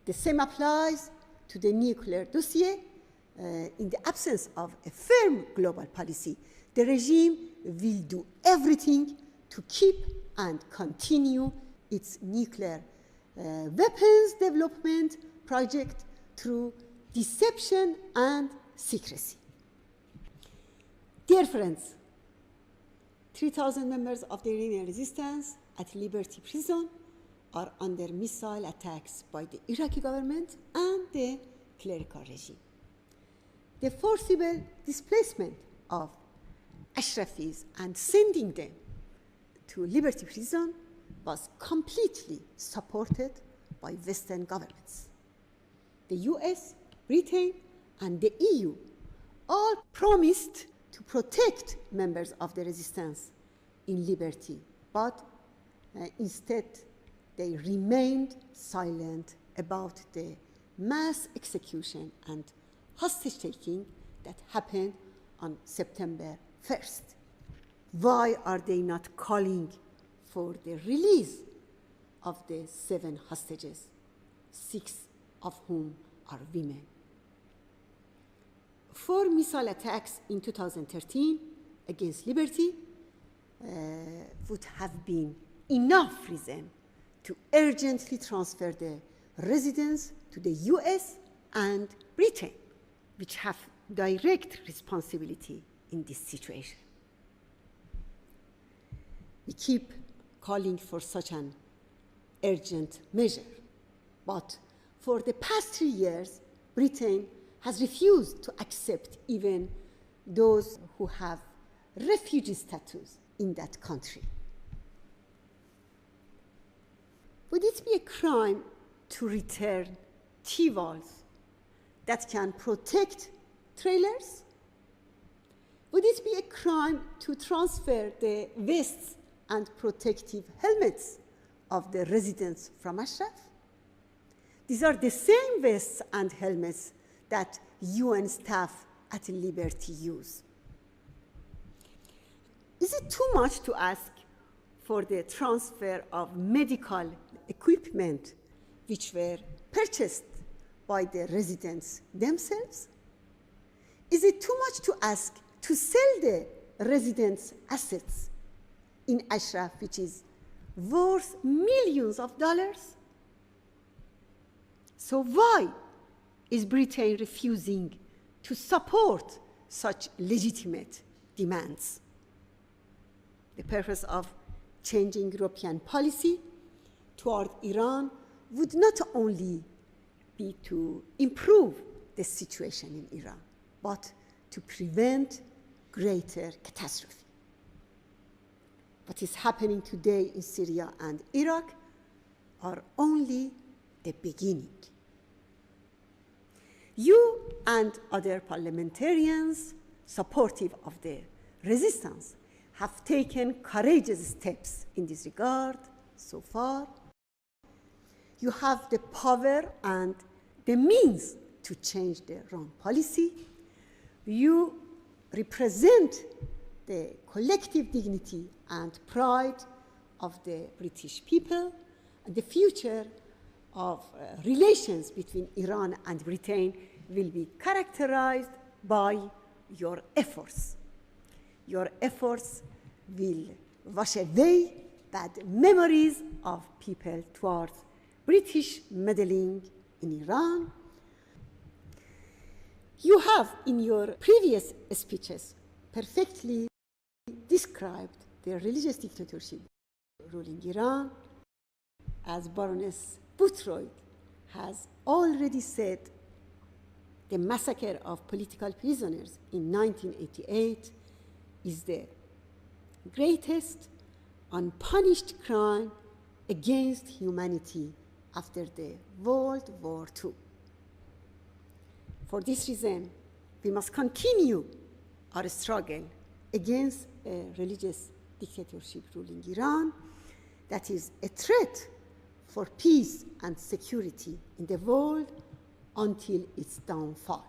The same applies to the nuclear dossier. In the absence of a firm global policy, the regime will do everything to keep and continue its nuclear weapons development project through deception and secrecy. Dear friends, 3,000 members of the Iranian resistance at Liberty Prison are under missile attacks by the Iraqi government and the clerical regime. The forcible displacement of Ashrafis and sending them to Liberty Prison was completely supported by Western governments. The US, Britain, and the EU all promised to protect members of the resistance in liberty, but instead they remained silent about the mass execution and hostage-taking that happened on September 1st. Why are they not calling for the release of the 7 hostages, 6 of whom are women? 4 missile attacks in 2013 against Liberty would have been enough reason to urgently transfer the residents to the US and Britain, which have direct responsibility in this situation. We keep calling for such an urgent measure, but for the past 3 years, Britain has refused to accept even those who have refugee status in that country. Would it be a crime to return T-walls that can protect trailers? Would it be a crime to transfer the vests and protective helmets of the residents from Ashraf? These are the same vests and helmets that UN staff at Liberty use. Is it too much to ask for the transfer of medical equipment which were purchased by the residents themselves? Is it too much to ask to sell the residents' assets in Ashraf, which is worth millions of dollars? So why is Britain refusing to support such legitimate demands? The purpose of changing European policy toward Iran would not only be to improve the situation in Iran, but to prevent greater catastrophe. What is happening today in Syria and Iraq are only the beginning. You and other parliamentarians supportive of the resistance have taken courageous steps in this regard so far. You have the power and the means to change the wrong policy. You represent the collective dignity and pride of the British people, and the future of relations between Iran and Britain will be characterized by your efforts. Your efforts will wash away bad memories of people towards British meddling in Iran. You have, in your previous speeches, perfectly described the religious dictatorship ruling Iran. As Baroness Boothroyd has already said, the massacre of political prisoners in 1988 is the greatest unpunished crime against humanity after the World War II. For this reason, we must continue our struggle against a religious dictatorship ruling Iran that is a threat for peace and security in the world until its downfall.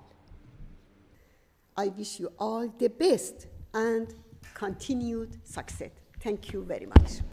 I wish you all the best and continued success. Thank you very much.